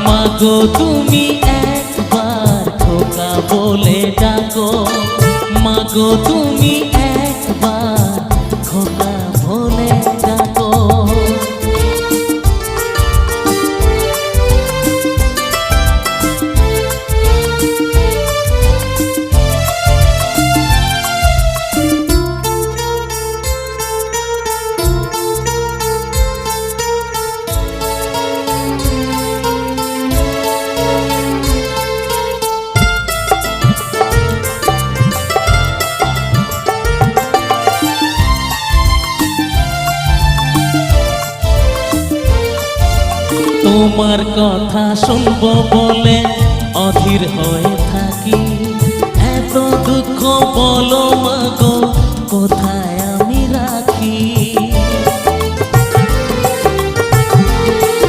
মাগো তুমি একবার খোকা বলে ডাকো, মাগো তুমি একবার খোকা বলে ডাকো। তোমার কথা শুনবো বলে অধীর হয়ে থাকি, এত দুঃখ বলো মাগো কোথায়